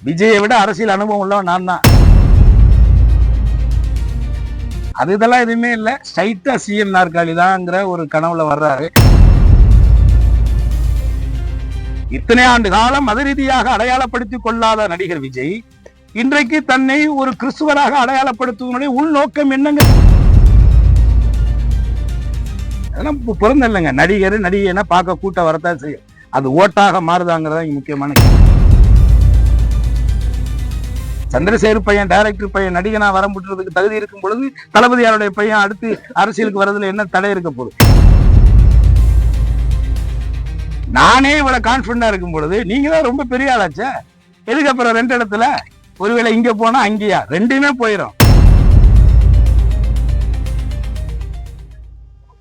விஜயை விட அரசியல் அனுபவம் உள்ளவன் நான் தான். அது இதெல்லாம் எதுவுமே இல்லை, ஸ்ட்ரைட்டா சிஎம் நாற்காலி தான்ங்கிற ஒரு கனவுல வர்றாரு. இத்தனை ஆண்டு காலம் மத ரீதியாக அடையாளப்படுத்திக் கொள்ளாத நடிகர் விஜய் இன்றைக்கு தன்னை ஒரு கிறிஸ்துவராக அடையாளப்படுத்துவதனுடைய உள்நோக்கம் என்னங்க? அதெல்லாம் பிறந்த இல்லைங்க. நடிகர் நடிகைன்னா பார்க்க கூட்ட வரத்தான் செய்யும். அது ஓட்டாக மாறுதாங்கிறதா இங்க முக்கியமான. சந்திரசேகர் பையன் டைரக்டர் பையன் நடிகனா வரம்புறதுக்கு தகுதி இருக்கும் பொழுது தளபதியாருடைய பையன் அடுத்து அரசியலுக்கு வர்றதுல என்ன தடை இருக்க போகுது? நானே இவ்வளவு கான்பிடண்டா இருக்கும் பொழுது நீங்க தான் ரொம்ப பெரிய ஆளாச்சா, எதுக்கு அப்புறம் ரெண்டு இடத்துல ஒருவேளை இங்க போனா அங்கேயா ரெண்டுமே போயிடும்.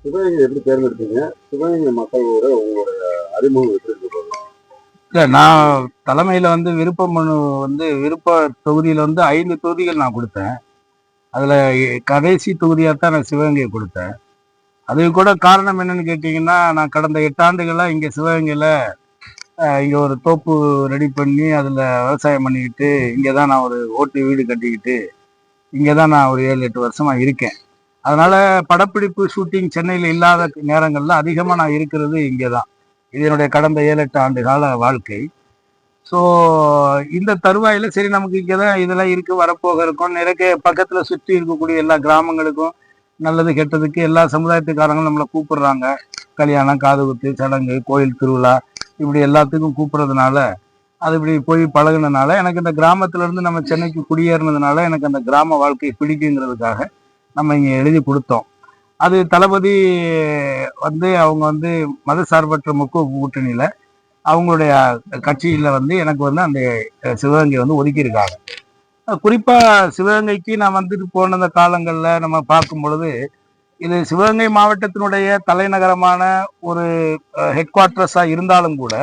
சிவகங்கை எப்படி தேர்ந்தெடுத்தீங்க? சிவகங்கை மக்களோட உங்களுடைய அறிமுகம் எப்படி இருக்கு? நான் தலைமையில விருப்ப மனு விருப்ப தொகுதியில 5 தொகுதிகள் நான் கொடுத்தேன். அதுல கடைசி தொகுதியாத்தான் நான் சிவகங்கையை கொடுத்தேன். அது கூட காரணம் என்னன்னு கேட்டீங்கன்னா, நான் கடந்த 8 ஆண்டுகளா இங்க சிவகங்கையில இங்க ஒரு தோப்பு ரெடி பண்ணி அதுல விவசாயம் பண்ணிக்கிட்டு இங்கதான் நான் ஒரு ஓட்டு வீடு கட்டிக்கிட்டு இங்கதான் நான் ஒரு 7-8 வருஷமா இருக்கேன். அதனால படப்பிடிப்பு ஷூட்டிங் சென்னையில இல்லாத நேரங்கள்ல அதிகமா நான் இருக்கிறது இங்கதான். இது என்னுடைய கடந்த 7-8 ஆண்டு கால வாழ்க்கை. ஸோ இந்த தருவாயில சரி நமக்கு இங்கதான் இதெல்லாம் இருக்கு, வரப்போக இருக்கும், நிறைய பக்கத்துல சுற்றி இருக்கக்கூடிய எல்லா கிராமங்களுக்கும் நல்லது கெட்டதுக்கு எல்லா சமுதாயத்துக்காரங்களும் நம்மளை கூப்பிடுறாங்க. கல்யாணம், காதுகுத்து, சடங்கு, கோயில் திருவிழா இப்படி எல்லாத்துக்கும் கூப்பிடுறதுனால அது இப்படி போய் பழகுனதுனால எனக்கு இந்த கிராமத்துல இருந்து நம்ம சென்னைக்கு குடியேறினதுனால எனக்கு அந்த கிராம வாழ்க்கை பிடிக்குங்கிறதுக்காக நம்ம இங்க எழுதி கொடுத்தோம். அது தளபதி அவங்க மத சார்பற்ற முற்போக்கு கூட்டணியில அவங்களுடைய கட்சியில எனக்கு அந்த சிவகங்கை ஒதுக்கியிருக்காங்க. குறிப்பா சிவகங்கைக்கு நான் போன அந்த காலங்கள்ல நம்ம பார்க்கும் பொழுது இது சிவகங்கை மாவட்டத்தினுடைய தலைநகரமான ஒரு ஹெட் குவார்டர்ஸா இருந்தாலும் கூட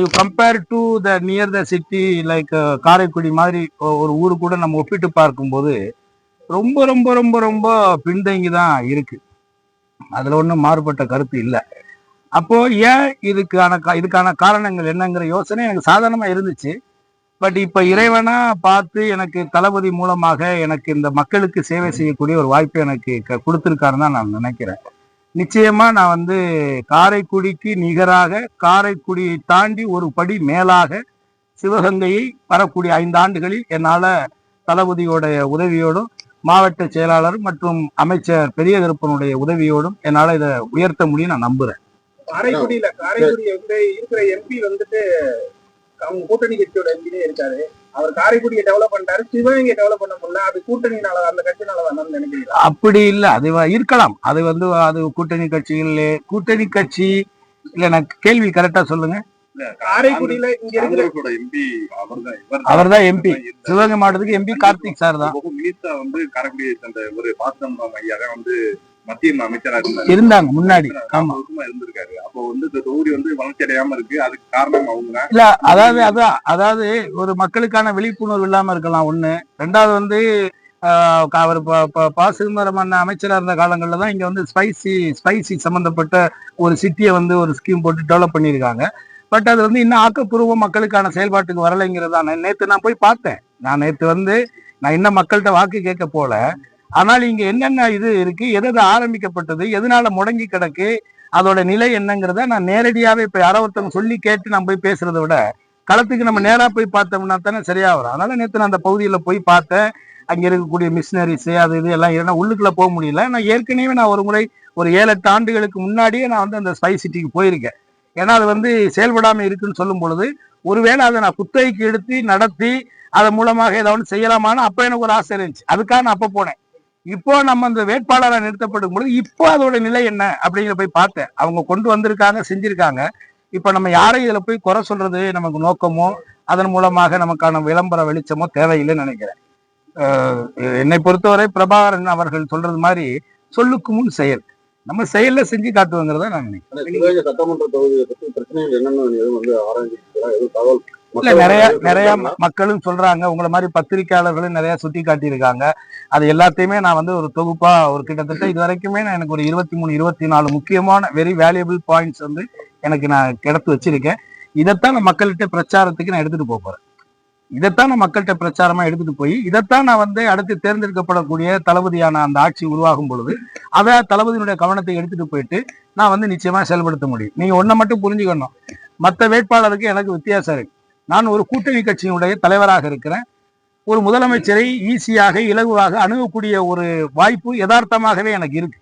you compare to the near the city like Karaikudi மாதிரி ஒரு ஊரு கூட நம்ம ஒப்பிட்டு பார்க்கும்போது ரொம்ப ரொம்ப ரொம்ப ரொம்ப பின்தங்கி தான் இருக்கு. அதுல ஒன்றும் மாறுபட்ட கருத்து இல்லை. அப்போ ஏன் இதுக்கான காரணங்கள் என்னங்கிற யோசனை எனக்கு சாதாரணமா இருந்துச்சு. பட் இப்ப இறைவனா பார்த்து எனக்கு தளபதி மூலமாக எனக்கு இந்த மக்களுக்கு சேவை செய்யக்கூடிய ஒரு வாய்ப்பை எனக்கு கொடுத்துருக்காருன்னு தான் நான் நினைக்கிறேன். நிச்சயமா நான் காரைக்குடிக்கு நிகராக, காரைக்குடியை தாண்டி ஒரு படி மேலாக சிவகங்கையை வரக்கூடிய 5 ஆண்டுகளில் என்னால தளபதியோட உதவியோடும் மாவட்ட செயலாளர் மற்றும் அமைச்சர் பெரிய கருப்பனுடைய உதவியோடும் என்னால இதை உயர்த்த முடியும் நான் நம்புறேன். காரைக்குடி இருக்கிற எம்பி அவங்க கூட்டணி கட்சியோட எம்பினே இருக்காரு. அவர் காரைக்குடியை டெவலப் பண்ணிட்டாரு, சிவகங்கை டெவலப் பண்ண முடியல. அது கூட்டணினால, அந்த கட்சினால வேணும்னு நினைக்கிறீங்களா? அப்படி இல்லை, அது இருக்கலாம். அது அது கூட்டணி கட்சிகள், கூட்டணி கட்சி இல்ல. எனக்கு கேள்வி கரெக்டா சொல்லுங்க. காரைக்குடியில இங்க இருக்கிற எம்பி அவர்தான் எம்பி, சிவகங்கை மாவட்டத்துக்கு எம்பி கார்த்திக் சார் தான். காரைக்குடியை சேர்ந்த ஒரு பாஸ்தம் ஐயா மத்திய அமைச்சரா இருந்தாங்க முன்னாடி. ஆமா, இருந்திருக்காரு. அப்போ இந்த தொகுதி வளர்ச்சி அடையாம இருக்கு. அதுக்கு காரணம் அவங்க இல்ல. அதாவது ஒரு மக்களுக்கான விழிப்புணர்வு இல்லாம இருக்கலாம் ஒண்ணு. ரெண்டாவது அவர் பாசுமரம் அமைச்சரா இருந்த காலங்கள்ல தான் இங்க ஸ்பைசி சம்பந்தப்பட்ட ஒரு சிட்டியை ஒரு ஸ்கீம் போட்டு டெவலப் பண்ணியிருக்காங்க. பட் அது இன்னும் ஆக்கப்பூர்வம் மக்களுக்கான செயல்பாட்டுக்கு வரலைங்கிறதா. நேற்று நான் போய் பார்த்தேன். நான் நேற்று நான் இன்னும் மக்கள்கிட்ட வாக்கு கேட்க போல. ஆனால் இங்க என்னென்ன இது இருக்கு, எது ஆரம்பிக்கப்பட்டது, எதனால முடங்கி கிடக்கு, அதோட நிலை என்னங்கிறத நான் நேரடியாவே இப்ப யாரோ ஒருத்தவங்க சொல்லி கேட்டு நம்ம போய் பேசுறதை விட களத்துக்கு நம்ம நேரா போய் பார்த்தோம்னா தானே சரியா வரும். அதனால நேற்று நான் அந்த பகுதியில போய் பார்த்தேன். அங்க இருக்கக்கூடிய மிஷினரிஸ் அது இது எல்லாம் ஏன்னா உள்ளுக்குள்ள போக முடியல. நான் ஏற்கனவே நான் ஒரு முறை ஒரு 7-8 ஆண்டுகளுக்கு முன்னாடியே நான் அந்த ஸ்பை சிட்டிக்கு போயிருக்கேன். ஏன்னா அது செயல்படாம இருக்குன்னு சொல்லும் பொழுது ஒருவேளை அதை நான் குத்தகைக்கு எடுத்து நடத்தி அதன் மூலமாக ஏதாவது செய்யலாமான்னு அப்ப எனக்கு ஒரு ஆசை இருந்துச்சு. அதுக்காக நான் அப்ப போனேன். இப்போ நம்ம அந்த வேட்பாளராக நிறுத்தப்படும் பொழுது இப்போ அதோட நிலை என்ன அப்படிங்கிற போய் பார்த்தேன். அவங்க கொண்டு வந்திருக்காங்க, செஞ்சிருக்காங்க. இப்ப நம்ம யாரையும் இதுல போய் குறை சொல்றது நமக்கு நோக்கமோ அதன் மூலமாக நமக்கான விளம்பர வெளிச்சமோ தேவையில்லைன்னு நினைக்கிறேன். என்னை பொறுத்தவரை பிரபாகரன் அவர்கள் சொல்றது மாதிரி சொல்லுக்கு முன் செயல், நம்ம செயல்ல செஞ்சு காட்டுவோங்கிறத நான் நினைக்கிறேன். சட்டமன்ற தொகுதியை பற்றி பிரச்சனைகள் என்னென்ன தகவல் இல்ல, நிறைய மக்களும் சொல்றாங்க. உங்களை மாதிரி பத்திரிகையாளர்களும் நிறைய சுட்டி காட்டியிருக்காங்க. அது எல்லாத்தையுமே நான் ஒரு தொகுப்பா ஒரு கிட்டத்தட்ட இது வரைக்குமே எனக்கு ஒரு 23-24 முக்கியமான வெரி வேல்யூபிள் பாயிண்ட்ஸ் எனக்கு நான் கிடத்து வச்சிருக்கேன். இதைத்தான் நான் மக்கள்கிட்ட பிரச்சாரத்துக்கு நான் எடுத்துட்டு போறேன். இதைத்தான் நான் மக்கள்கிட்ட பிரச்சாரமா எடுத்துட்டு போய் இதைத்தான் நான் வந்து அடுத்து தேர்ந்தெடுக்கப்படக்கூடிய தளபதியான அந்த ஆட்சி உருவாகும் பொழுது அதை தளபதியினுடைய கவனத்தை எடுத்துட்டு போயிட்டு நான் வந்து நிச்சயமா செயல்படுத்த முடியும். நீங்க ஒன்றை மட்டும் புரிஞ்சுக்கணும், மற்ற வேட்பாளருக்கு எனக்கு வித்தியாசம் இருக்கு. நான் ஒரு கூட்டணி கட்சியினுடைய தலைவராக இருக்கிறேன். ஒரு முதலமைச்சரை ஈஸியாக இலகுவாக அணுகக்கூடிய ஒரு வாய்ப்பு யதார்த்தமாகவே எனக்கு இருக்கு.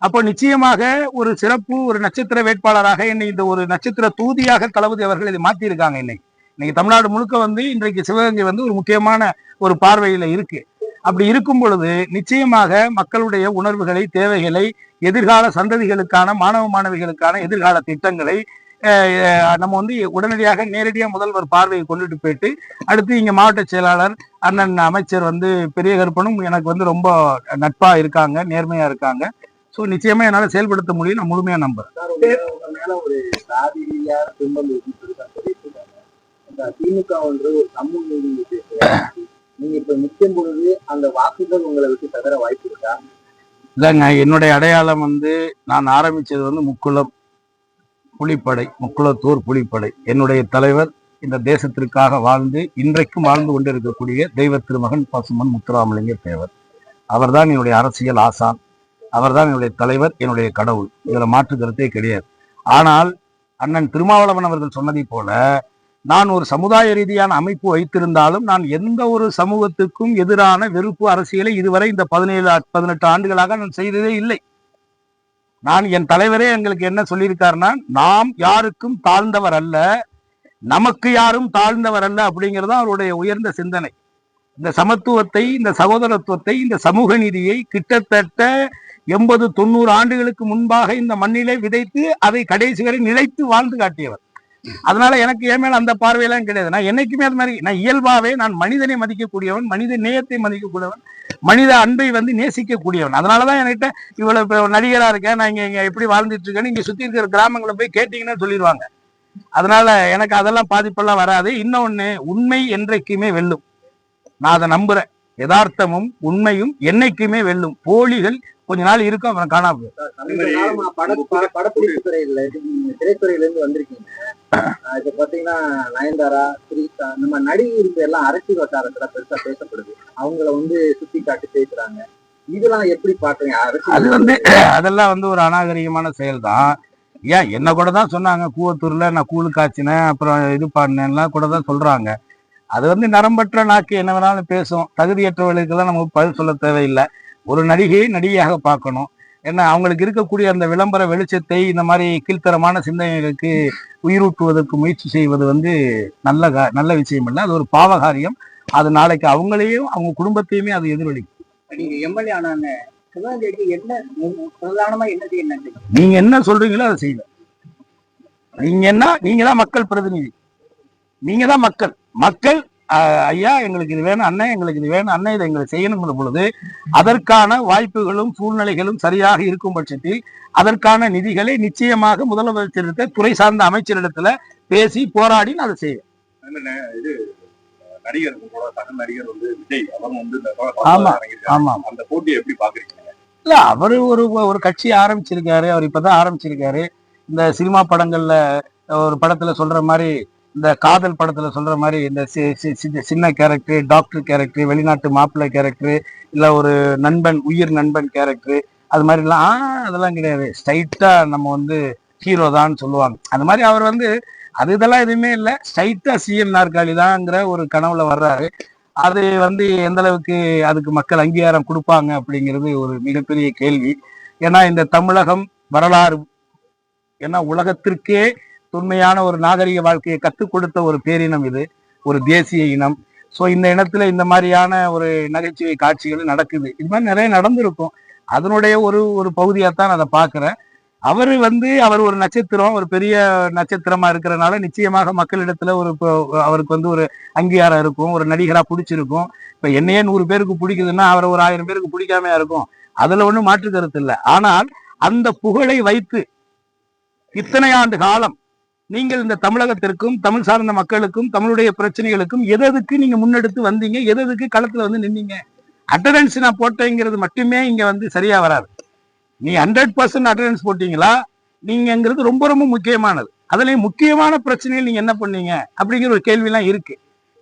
அப்போ நிச்சயமாக ஒரு சிறப்பு ஒரு நட்சத்திர வேட்பாளராக என்னை இந்த ஒரு நட்சத்திர தூதியாக தளபதி அவர்கள் இதை மாற்றியிருக்காங்க. இன்னைக்கு தமிழ்நாடு முழுக்க வந்து இன்றைக்கு சிவகங்கை வந்து ஒரு முக்கியமான ஒரு பார்வையில இருக்கு. அப்படி இருக்கும் பொழுது நிச்சயமாக மக்களுடைய உணர்வுகளை, தேவைகளை, எதிர்கால சந்ததிகளுக்கான மாணவ மாணவிகளுக்கான எதிர்கால திட்டங்களை நம்ம வந்து உடனடியாக நேரடியாக முதல்வர் பார்வையை கொண்டுட்டு போயிட்டு அடுத்து இங்க மாவட்ட செயலாளர் அண்ணன் அமைச்சர் வந்து பெரிய கருப்பனும் எனக்கு வந்து ரொம்ப நட்பா இருக்காங்க, நேர்மையா இருக்காங்க. ஸோ நிச்சயமா என்னால செயல்படுத்த முடியும், நான் முழுமையா நம்புறேன். ஒரு சாதி ரீதியான துன்பம் திமுக ஒன்று ஒரு சமூக நீதி நீங்க இப்ப நிற்கும் பொழுது அந்த வாக்குகள் உங்களை விட்டு தவிர வாய்ப்பு இருக்கா? இல்லைங்க, என்னுடைய அடையாளம் வந்து நான் ஆரம்பிச்சது வந்து முக்குளம் புலிப்படை, முக்குளத்தூர் புலிப்படை. என்னுடைய தலைவர் இந்த தேசத்திற்காக வாழ்ந்து இன்றைக்கும் வாழ்ந்து கொண்டு இருக்கக்கூடிய தெய்வ திருமகன் பசுமன் முத்துராமலிங்க தேவர். அவர்தான் என்னுடைய அரசியல் ஆசான், அவர்தான் என்னுடைய தலைவர், என்னுடைய கடவுள். இதுல மாற்று கருத்தே கிடையாது. ஆனால் அண்ணன் திருமாவளவன் அவர்கள் சொன்னதை போல நான் ஒரு சமுதாய ரீதியான அமைப்பு வைத்திருந்தாலும் நான் எந்த ஒரு சமூகத்துக்கும் எதிரான வெறுப்பு அரசியலை இதுவரை இந்த 17-18 ஆண்டுகளாக நான் செய்ததே இல்லை. நான் என் தலைவரே எங்களுக்கு என்ன சொல்லியிருக்காருன்னா, நாம் யாருக்கும் தாழ்ந்தவர் அல்ல, நமக்கு யாரும் தாழ்ந்தவர் அல்ல அப்படிங்கிறது அவருடைய உயர்ந்த சிந்தனை. இந்த சமத்துவத்தை, இந்த சகோதரத்துவத்தை, இந்த சமூக நீதியை கிட்டத்தட்ட 80-90 ஆண்டுகளுக்கு முன்பாக இந்த மண்ணிலே விதைத்து அதை கடைசி வரை நிலைத்து வாழ்ந்து காட்டியவர். அதனால எனக்கு என் மேல அந்த பார்வையெல்லாம் கிடையாது. நான் என்னைக்குமே அது மாதிரி நான் இயல்பாவே நான் மனிதனை மதிக்கக்கூடியவன், மனித நேயத்தை மதிக்கக்கூடியவன், மனித அன்பை வந்து நேசிக்கக்கூடியவன். அதனாலதான் என்கிட்ட இவ்வளவு நடிகரா இருக்கேன், நான் இங்க எப்படி வாழ்ந்துட்டு இருக்கேன்னு இங்க சுத்தி இருக்கிற கிராமங்களை போய் கேட்டீங்கன்னா சொல்லிடுவாங்க. அதனால எனக்கு அதெல்லாம் பாதிப்பெல்லாம் வராது. இன்னொன்னு, உண்மை என்றைக்குமே வெல்லும். நான் அதை நம்புறேன். யதார்த்தமும் உண்மையும் என்னைக்குமே வெல்லும். போலிகள் கொஞ்ச நாள் இருக்கும், அப்புறம் காணாம படப்பிடிப்பு துறையில திரைத்துறையில இருந்து வந்திருக்கீங்க. இப்ப பாத்தீங்கன்னா நயன்தாரா, ஸ்ரீதா, நம்ம நடிகர்கள் எல்லாம் அரசியல் வட்டாரத்துல பெருசா பேசப்படுது. அவங்கள வந்து சுத்தி காட்டி பேசுறாங்க. இதெல்லாம் எப்படி பாக்குறீங்க? அது வந்து அதெல்லாம் வந்து ஒரு அநாகரிகமான செயல் தான். ஏன் என்ன கூட தான் சொன்னாங்க, கூவத்தூர்ல நான் கூழு காய்ச்சினேன், அப்புறம் இது பண்ணேன்லாம் கூட தான் சொல்றாங்க. அது வந்து நரம்பற்ற நாக்கு என்ன வேணாலும் பேசும். தகுதியற்றவர்களுக்கெல்லாம் நம்ம பதில் சொல்ல தேவையில்லை. ஒரு நடிகையை நடிகையாக பார்க்கணும். ஏன்னா அவங்களுக்கு இருக்கக்கூடிய அந்த விளம்பர வெளிச்சத்தை இந்த மாதிரி கீழ்த்தரமான சிந்தனைகளுக்கு உயிரூட்டுவதற்கு முயற்சி செய்வது வந்து நல்ல விஷயம் இல்லை. அது ஒரு பாவகாரியம். அது நாளைக்கு அவங்களையும் அவங்க குடும்பத்தையுமே அது எதிரொலிக்கும். நீங்க எம்எல்ஏ ஆனாங்க, சிவகங்கைக்கு என்ன பிரதானமா என்ன செய்யணும்? நீங்க என்ன சொல்றீங்களோ அதை செய்யல. நீங்க தான் மக்கள் பிரதிநிதி, நீங்க தான் மக்கள் ஐயா எங்களுக்கு இது வேணும், அண்ணன் எங்களுக்கு இது வேணும், அண்ணன் இதை எங்களுக்கு செய்யணுங்கிற பொழுது அதற்கான வாய்ப்புகளும் சூழ்நிலைகளும் சரியாக இருக்கும் பட்சத்தில் அதற்கான நிதிகளை நிச்சயமாக முதலமைச்சரிடத்தை, துறை சார்ந்த அமைச்சரிடத்துல பேசி போராடி அதை செய்வேன். இது நடிகர் சக நடிகர் வந்து விஜய், அவங்க வந்து அந்த போட்டியை எப்படி பாக்குறீங்க? இல்ல, அவரு ஒரு கட்சி ஆரம்பிச்சிருக்காரு. அவர் இப்பதான் ஆரம்பிச்சிருக்காரு. இந்த சினிமா படங்கள்ல ஒரு படத்துல சொல்ற மாதிரி, இந்த காதல் படத்துல சொல்ற மாதிரி இந்த சின்ன கேரக்டர், டாக்டர் கேரக்டர், வெளிநாட்டு மாப்பிள்ளை கேரக்டர், இல்ல ஒரு நண்பன், உயிர் நண்பன் கேரக்டர், அது மாதிரிலாம் அதெல்லாம் கிடையாது. ஸ்ட்ரைட்டா நம்ம வந்து ஹீரோ தான் சொல்லுவாங்க. அந்த மாதிரி அவர் வந்து இதெல்லாம் எதுவுமே இல்லை, ஸ்ட்ரைட்டா சிஎம் நாற்காலி தான்ங்கிற ஒரு கனவுல வர்றாரு. அது வந்து எந்த அளவுக்கு அதுக்கு மக்கள் அங்கீகாரம் கொடுப்பாங்க அப்படிங்கிறது ஒரு மிகப்பெரிய கேள்வி. ஏன்னா இந்த தமிழகம் வரலாறு, ஏன்னா உலகத்திற்கே தொன்மையான ஒரு நாகரிக வாழ்க்கையை கற்றுக் கொடுத்த ஒரு பேரினம் இது, ஒரு தேசிய இனம். ஸோ இந்த இனத்துல இந்த மாதிரியான ஒரு நகைச்சுவை காட்சிகள் நடக்குது. இது மாதிரி நிறைய நடந்திருக்கும். அதனுடைய ஒரு பகுதியாக தான் அதை பார்க்குறேன். அவர் ஒரு நட்சத்திரம், ஒரு பெரிய நட்சத்திரமா இருக்கிறனால நிச்சயமாக மக்களிடத்துல அவருக்கு வந்து ஒரு அங்கீகாரம் இருக்கும், ஒரு நடிகரா பிடிச்சிருக்கும். இப்ப என்னையே 100 பேருக்கு பிடிக்குதுன்னா அவரை ஒரு 1000 பேருக்கு பிடிக்காமையா இருக்கும். அதுல ஒன்றும் மாற்று கருத்து இல்லை. ஆனால் அந்த புகழை வைத்து இத்தனை ஆண்டு காலம் நீங்கள் இந்த தமிழகத்திற்கும், தமிழ் சார்ந்த மக்களுக்கும், தமிழுடைய பிரச்சனைகளுக்கும் எதுக்கு நீங்க முன்னெடுத்து வந்தீங்க, எதுக்கு களத்துல வந்து நின்னீங்க? அட்டண்டன்ஸ் நான் போட்டேங்கிறது மட்டுமே இங்க வந்து சரியா வராது. நீ 100% அட்டண்டன்ஸ் போட்டீங்களா நீங்கிறது ரொம்ப ரொம்ப முக்கியமானது. அதுலயும் முக்கியமான பிரச்சனைகள் நீங்க என்ன பண்ணீங்க அப்படிங்கிற ஒரு கேள்வி எல்லாம் இருக்கு.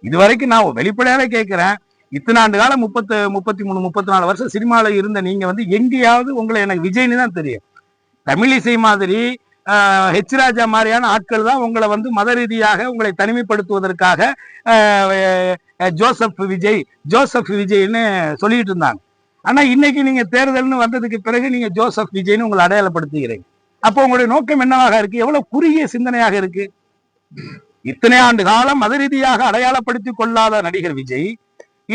இதுவரைக்கும் நான் வெளிப்படையாவே கேட்கிறேன், இத்தனை ஆண்டு காலம் 33 34 வருஷம் சினிமால இருந்த நீங்க வந்து எங்கேயாவது உங்களை எனக்கு விஜய்னு தான் தெரியும். தமிழிசை மாதிரி ஹெச் ராஜா மாதிரியான ஆட்கள் தான் உங்களை வந்து மத ரீதியாக உங்களை தனிமைப்படுத்துவதற்காக ஜோசப் விஜய்ன்னு சொல்லிட்டு இருந்தாங்க. ஆனா இன்னைக்கு நீங்க தேர்தல்னு வந்ததுக்கு பிறகு நீங்க ஜோசப் விஜய்னு உங்களை அடையாளப்படுத்துகிறீங்க. அப்போ உங்களுடைய நோக்கம் என்னவாக இருக்கு? எவ்வளவு குறுகிய சிந்தனையாக இருக்கு. இத்தனை ஆண்டு காலம் மத ரீதியாக அடையாளப்படுத்திக் கொள்ளாத நடிகர் விஜய்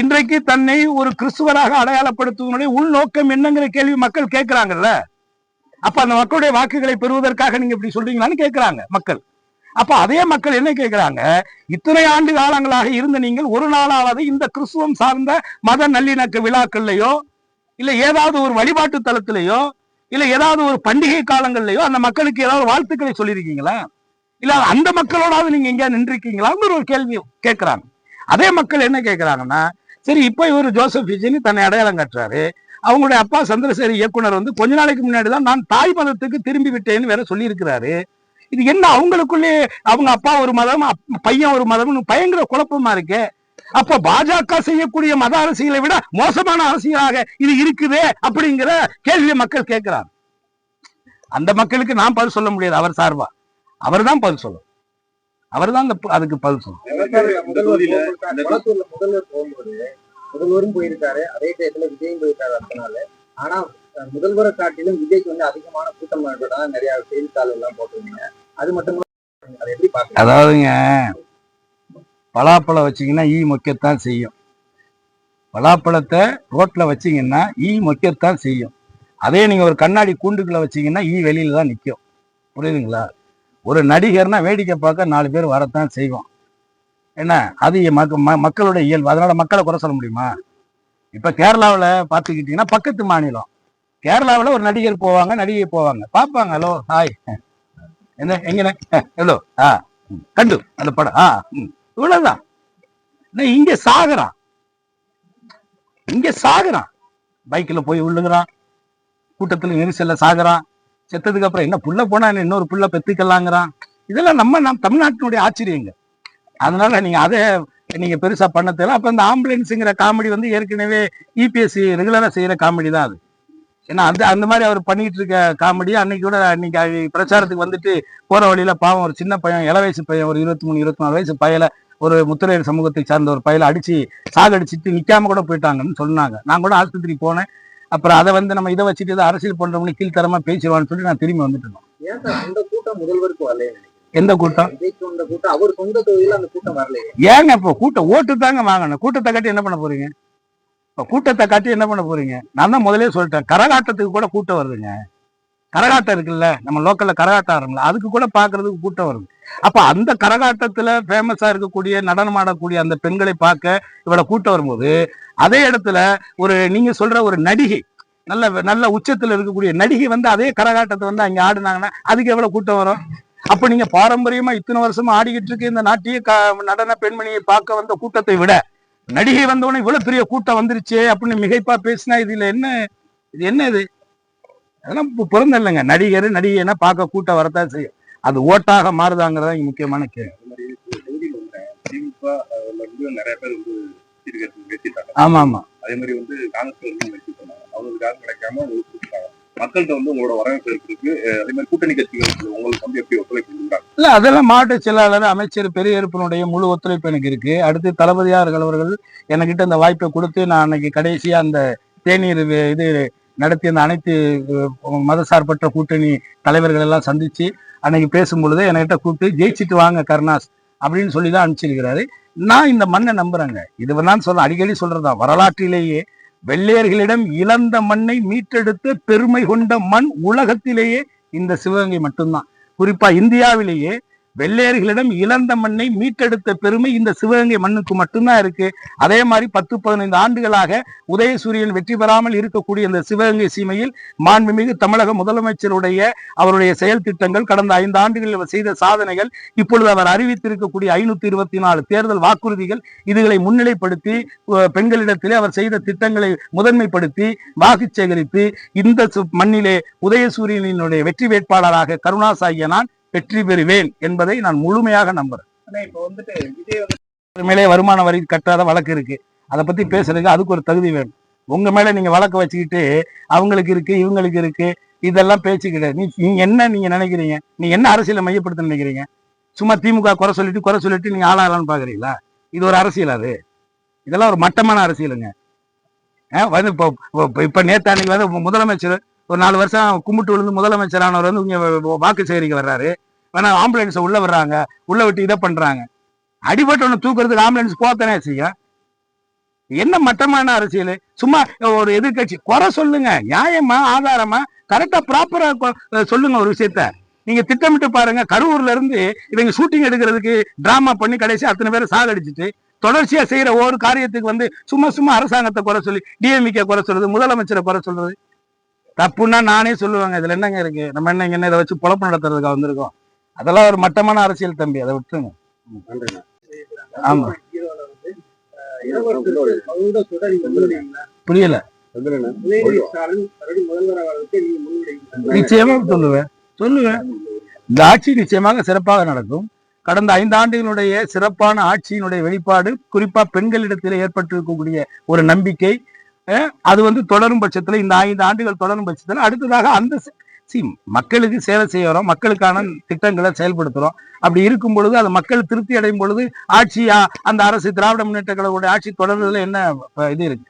இன்றைக்கு தன்னை ஒரு கிறிஸ்துவராக அடையாளப்படுத்துவதனுடைய உள்நோக்கம் என்னங்கிற கேள்வி மக்கள் கேட்கிறாங்கல்ல. அப்ப அந்த மக்களுடைய வாக்குகளை பெறுவதற்காக நீங்க இப்படி சொல்றீங்களான்னு கேட்கிறாங்க மக்கள். அப்ப அதே மக்கள் என்ன கேட்கிறாங்க, இத்தனை ஆண்டு காலங்களாக இருந்த நீங்கள் ஒரு நாளாவது இந்த கிறிஸ்துவம் சார்ந்த மத நல்லிணக்க விழாக்கள்லயோ இல்ல ஏதாவது ஒரு வழிபாட்டு தலத்திலேயோ இல்ல ஏதாவது ஒரு பண்டிகை காலங்கள்லயோ அந்த மக்களுக்கு ஏதாவது வாழ்த்துக்களை சொல்லியிருக்கீங்களா? இல்ல அந்த மக்களோடாவது நீங்க எங்கேயா நின்றுருக்கீங்களான்னு ஒரு கேள்வி கேட்கிறாங்க. அதே மக்கள் என்ன கேட்கிறாங்கன்னா, சரி இப்ப இவர் ஜோசப் விஜய்னு தன்னை அடையாளம் காட்டுறாரு, அவங்களுடைய அப்பா சந்திரசேகர் இயக்குனர் வந்து கொஞ்ச நாளைக்கு முன்னாடிதான் நான் தாய் மதத்துக்கு திரும்பி விட்டேன்னு வேற சொல்லி இருக்கிறாரு. இது என்ன அவங்களுக்குள்ளே அவங்க அப்பா ஒரு மதம் பையன் ஒரு மதம்னு பயங்கர குழப்பமா இருக்கு. அப்ப பாஜக செய்யக்கூடிய மத அரசியலை விட மோசமான அரசியலாக இது இருக்குதே அப்படிங்கிற கேள்வியை மக்கள் கேட்கிறாங்க. அந்த மக்களுக்கு நான் பதில் சொல்ல முடியாது. அவர் சார்பா அவர் தான் பதில் சொல்லணும். அவர் தான் அதுக்கு பதில் சொல்லணும். முதல்வர் போகும்போது முதல்வரும் போயிருக்காரு, அதே டயத்துல விஜயும் போயிருக்காரு அடுத்த நாள். ஆனா முதல்வரை காட்டிலும் விஜய்க்கு வந்து அதிகமான கூட்டம் நிறைய செய்தித்தாள் எல்லாம் போட்டிருந்தீங்க. அது மட்டும் அதை எப்படி பாக்க? அதாவதுங்க, பலாப்பழம் வச்சீங்கன்னா ஈ மொக்கத்தான் செய்யும். பலாப்பழத்தை ரோட்ல வச்சீங்கன்னா ஈ மொக்கத்தான் செய்யும். அதே நீங்க ஒரு கண்ணாடி கூண்டுக்குள்ள வச்சீங்கன்னா ஈ வெளியில தான் நிற்கும். புரியுதுங்களா? ஒரு நடிகர்னா வேடிக்கை பார்க்க 4 பேர் வரத்தான் செய்வோம். என்ன அது மக்களுடைய இயல்பு. அதனால மக்களை குறை சொல்ல முடியுமா? இப்ப கேரளாவில் பார்த்துக்கிட்டீங்கன்னா பக்கத்து மாநிலம் கேரளாவில் ஒரு நடிகர் போவாங்க, நடிகை போவாங்க, பார்ப்பாங்க, ஹலோ ஹாய் என்ன எங்கண்ணே ஹலோ கண்டு அந்த படம் இவ்வளவுதான். இங்க சாகுறான் பைக்ல போய் விழுகுறான், கூட்டத்துல நெரிசல்ல சாகுறான், செத்ததுக்கு அப்புறம் என்ன புள்ள போனா இன்னொரு புள்ள பெத்துக்கலாங்கிறான். இதெல்லாம் நம்ம தமிழ்நாட்டினுடைய ஆச்சரியங்க. அதனால நீங்க அதை நீங்க பெருசா பண்ண தேவை. அப்ப இந்த ஆம்புலன்ஸுங்கிற காமெடி வந்து ஏற்கனவே இபிஎஸ்சி ரெகுலரா செய்யற காமெடி தான் அது. ஏன்னா அந்த மாதிரி அவர் பண்ணிட்டு இருக்க காமெடி அன்னைக்கு கூட அன்னைக்கு பிரச்சாரத்துக்கு வந்துட்டு போற வழியில பாவம் ஒரு சின்ன பையன், இள வயசு பையன், ஒரு 23-24 வயசு பையல ஒரு முத்திரையர் சமூகத்தை சார்ந்த ஒரு பையல அடிச்சு சாகடிச்சிட்டு நிக்காம கூட போயிட்டாங்கன்னு சொன்னாங்க. நான் கூட ஆஸ்பத்திரி போனேன். அப்புறம் அதை வந்து நம்ம இதை வச்சுட்டு அரசியல் பண்றவங்க கீழ்த்தரமா பேசிடுவான்னு சொல்லி நான் திரும்பி வந்துட்டு இருந்தோம். முதல்வருக்கு வரல. எந்த கூட்டம்? அவர் சொந்த தொகுதியில அந்த கூட்டம் வரல. ஏங்க இப்போ கூட்டம் ஓட்டு தாங்க வாங்கணும். கூட்டத்தை காட்டி என்ன பண்ண போறீங்க? இப்ப கூட்டத்தை காட்டி என்ன பண்ண போறீங்க? நான் தான் முதலே சொல்லிட்டேன், கரகாட்டத்துக்கு கூட கூட்டம் வருதுங்க. கரகாட்டம் இருக்குல்ல, நம்ம லோக்கல்ல கரகாட்டம் ஆரம்பில அதுக்கு கூட பாக்குறதுக்கு கூட்டம் வருது. அப்ப அந்த கரகாட்டத்துல ஃபேமஸா இருக்கக்கூடிய நடனம் ஆடக்கூடிய அந்த பெண்களை பார்க்க இவ்வளவு கூட்டம் வரும்போது, அதே இடத்துல ஒரு நீங்க சொல்ற ஒரு நடிகை, நல்ல உச்சத்துல இருக்கக்கூடிய நடிகை வந்து அதே கரகாட்டத்தை வந்து அங்க ஆடுனாங்கன்னா அதுக்கு எவ்வளவு கூட்டம் வரும்? அப்ப நீங்க பாரம்பரியமா இத்தனை வருஷமா ஆடிக்கிட்டு இருக்கு இந்த நாட்டிய நடன பெண்மணியை பார்க்க வந்த கூட்டத்தை விட நடிகை வந்தவொடனே இவ்வளவு பெரிய கூட்டம் வந்துருச்சு அப்படின்னு மிகைப்பா பேசினா இது என்ன இது? அதெல்லாம் பிறந்த இல்லைங்க. நடிகைன்னா பார்க்க கூட்டம் வரத்தான் செய்யும். அது ஓட்டாக மாறுதாங்கிறதா இங்க முக்கியமான கேள்வி. ஆமா ஆமா. அதே மாதிரி வந்து காங்கிரஸ் அவங்களுக்கு கிடைக்காம மக்கள்கிட்ட வந்து உங்களோட வரவேற்பு இருக்கு. அதே மாதிரி கூட்டணி கட்சிகள் உங்களுக்கு வந்து எப்படி ஒத்துழைப்பு கொடுக்குறாங்க? இல்ல அதெல்லாம் மாவட்ட செயலாளர், அமைச்சர் பெரியப்பனுடைய முழு ஒத்துழைப்பு எனக்கு இருக்கு. அடுத்து தளபதியார்கள் அவர்கள் எனக்கிட்ட அந்த வாய்ப்பை கொடுத்து நான் அன்னைக்கு கடைசியா அந்த தேநீர் இது நடத்தி அந்த அனைத்து மதசார்பற்ற கூட்டணி தலைவர்கள் எல்லாம் சந்திச்சு அன்னைக்கு பேசும் பொழுது என்கிட்ட கூப்பிட்டு ஜெயிச்சுட்டு வாங்க கருணாஸ் அப்படின்னு சொல்லிதான் அனுப்பிச்சிருக்கிறாரு. நான் இந்த மண்ணை நம்புறேங்க. இது நான் சொல்றேன், அடிக்கடி சொல்றதா, வரலாற்றிலேயே வெள்ளையர்களிடம் இழந்த மண்ணை மீட்டெடுத்த பெருமை கொண்ட மண் உலகத்திலேயே இந்த சிவகங்கை மட்டும்தான். குறிப்பா இந்தியாவிலேயே வெள்ளையர்களிடம் இழந்த மண்ணை மீட்டெடுத்த பெருமை இந்த சிவகங்கை மண்ணுக்கு மட்டும்தான் இருக்கு. அதே மாதிரி 10-15 ஆண்டுகளாக உதயசூரியன் வெற்றி பெறாமல் இருக்கக்கூடிய இந்த சிவகங்கை சீமையில் மாண்புமிகு தமிழக முதலமைச்சருடைய அவருடைய செயல் திட்டங்கள், கடந்த 5 ஆண்டுகளில் செய்த சாதனைகள், இப்பொழுது அவர் அறிவித்திருக்கக்கூடிய 524 தேர்தல் வாக்குறுதிகள், இதுகளை முன்னிலைப்படுத்தி பெண்களிடத்திலே அவர் செய்த திட்டங்களை முதன்மைப்படுத்தி வாக்கு சேகரித்து இந்த மண்ணிலே உதயசூரியனினுடைய வெற்றி வேட்பாளராக கருணாஸ் ஆகிய நான் வெற்றி பெறுவேன் என்பதை நான் முழுமையாக நம்புறேன். இப்ப வந்துட்டு விஜய் மேலே வருமான வரி கட்டாத வழக்கு இருக்கு. அதை பத்தி பேசுறதுக்கு அதுக்கு ஒரு தகுதி வேணும். உங்க மேல நீங்க வழக்கு வச்சுக்கிட்டு அவங்களுக்கு இருக்கு இவங்களுக்கு இருக்கு இதெல்லாம் பேச்சு கிடையாது. நீங்க என்ன நீங்க நினைக்கிறீங்க? நீங்க என்ன அரசியலை மையப்படுத்த நினைக்கிறீங்க? சும்மா திமுக குறை சொல்லிட்டு நீங்க ஆளாகலான்னு பாக்குறீங்களா? இது ஒரு அரசியல்? அது இதெல்லாம் ஒரு மட்டமான அரசியலுங்க. வந்து இப்ப நேத்து அன்னைக்கு வந்து முதலமைச்சர் ஒரு 4 வருஷம் கும்பிட்டு விழுந்து முதலமைச்சரானவர் வந்து இங்க வாக்கு சேகரிக்க வர்றாரு. வேணா ஆம்புலன்ஸை உள்ள வர்றாங்க, உள்ள விட்டு இதை பண்றாங்க. அடிபட்டவனை தூக்குறதுக்கு ஆம்புலன்ஸ் போத்தானே செய்யும். என்ன மட்டமான அரசியல்? சும்மா ஒரு எதிர்கட்சி குறை சொல்லுங்க, நியாயமா ஆதாரமா கரெக்டா ப்ராப்பரா சொல்லுங்க ஒரு விஷயத்த. நீங்க திட்டமிட்டு பாருங்க. கரூர்ல இருந்து இவங்க ஷூட்டிங் எடுக்கிறதுக்கு டிராமா பண்ணி கடைசி அத்தனை பேரை சாகடிச்சுட்டு தொடர்ச்சியா செய்யற ஒரு காரியத்துக்கு வந்து சும்மா அரசாங்கத்தை குறை சொல்லி டிஎம்கே குறை சொல்றது, முதலமைச்சரை குறை சொல்றது தப்புன்னா நானே சொல்லுவாங்க. இதுல என்னங்க இருக்கு? நம்ம என்ன இதை வச்சு பொழப்பு நடத்துறதுக்காக வந்திருக்கோம்? அதெல்லாம் ஒரு மட்டமான அரசியல் தம்பி, அதை விட்டுருங்க. ஆமா, புரியல. நிச்சயமா சொல்லுவேன். இந்த ஆட்சி நிச்சயமாக சிறப்பாக நடக்கும். கடந்த 5 ஆண்டுகளுடைய சிறப்பான ஆட்சியினுடைய வெளிப்பாடு, குறிப்பா பெண்களிடத்தில் ஏற்பட்டிருக்கக்கூடிய ஒரு நம்பிக்கை, அது வந்து தொடரும் பட்சத்துல, இந்த 5 ஆண்டுகள் தொடரும் பட்சத்துல அடுத்ததாக அந்த மக்களுக்கு சேவை செய்யறோம், மக்களுக்கான திட்டங்களை செயல்படுத்துறோம். அப்படி இருக்கும் பொழுது அது மக்கள் திருப்தி அடையும் பொழுது ஆட்சியா அந்த அரசு திராவிட முன்னேற்ற கழகங்களுடைய ஆட்சி தொடர்றதுல என்ன இது இருக்கு?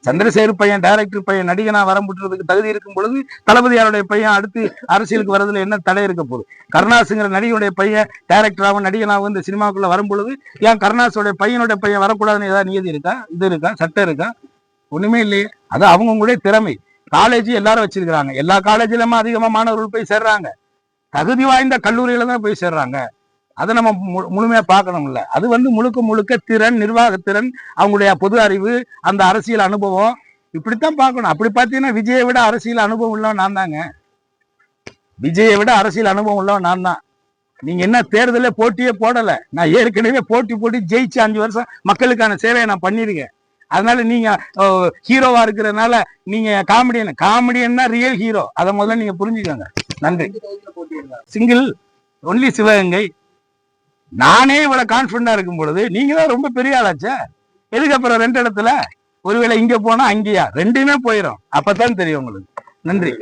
சந்திரசேகர் பையன் டைரக்டர் பையன் நடிகனா வரம்புட்டுறதுக்கு தகுதி இருக்கும் பொழுது தளபதியாருடைய பையன் அடுத்து அரசியலுக்கு வர்றதுல என்ன தடை இருக்க போகுது? கருணாசுங்கிற நடிகனுடைய பையன் டைரக்டராகவும் நடிகனாகவும் இந்த சினிமாக்குள்ள வரும் பொழுது ஏன் கருணாசுடைய பையனுடைய பையன் வரக்கூடாதுன்னு ஏதாவது நியதி இருக்கா? இது இருக்கா? சட்டம் இருக்கா? ஒண்ணுமே இல்லையே. அது அவங்களுடைய திறமை. காலேஜ் எல்லாரும் வச்சிருக்கிறாங்க. எல்லா காலேஜிலுமே அதிகமா மாணவர்கள் போய் சேர்றாங்க. தகுதி வாய்ந்த கல்லூரியில தான் போய் சேர்றாங்க. அதை நம்ம முழுமையா பார்க்கணும்ல. அது வந்து முழுக்க திறன், நிர்வாகத்திறன், அவங்களுடைய பொது அறிவு, அந்த அரசியல் அனுபவம், இப்படித்தான் பார்க்கணும். அப்படி பார்த்தீங்கன்னா விஜயை விட அரசியல் அனுபவம் உள்ளவன் நான் தாங்க. விஜயை விட அரசியல் அனுபவம் உள்ளவன் நான் தான். நீங்க என்ன தேர்தல போட்டியே போடல. நான் ஏற்கனவே போட்டி ஜெயிச்சு 5 வருஷம் மக்களுக்கான சேவையை நான் பண்ணிருக்கேன். அதனால நீங்க ஹீரோவா இருக்கிறதுனால நீங்க காமெடியன்னா ரியல் ஹீரோ. அதை முதல்ல நீங்க புரிஞ்சுக்கோங்க. நன்றி. Single only Sivaganga. நானே இவ்வளவு கான்பிடண்டா இருக்கும் பொழுது நீங்க தான் ரொம்ப பெரிய ஆளாச்சே. எதுக்கு அப்புறம் 2 இடத்துல? ஒருவேளை இங்க போனா அங்கேயா? 2மே போயிடும். அப்பதான் தெரியும் உங்களுக்கு. நன்றி.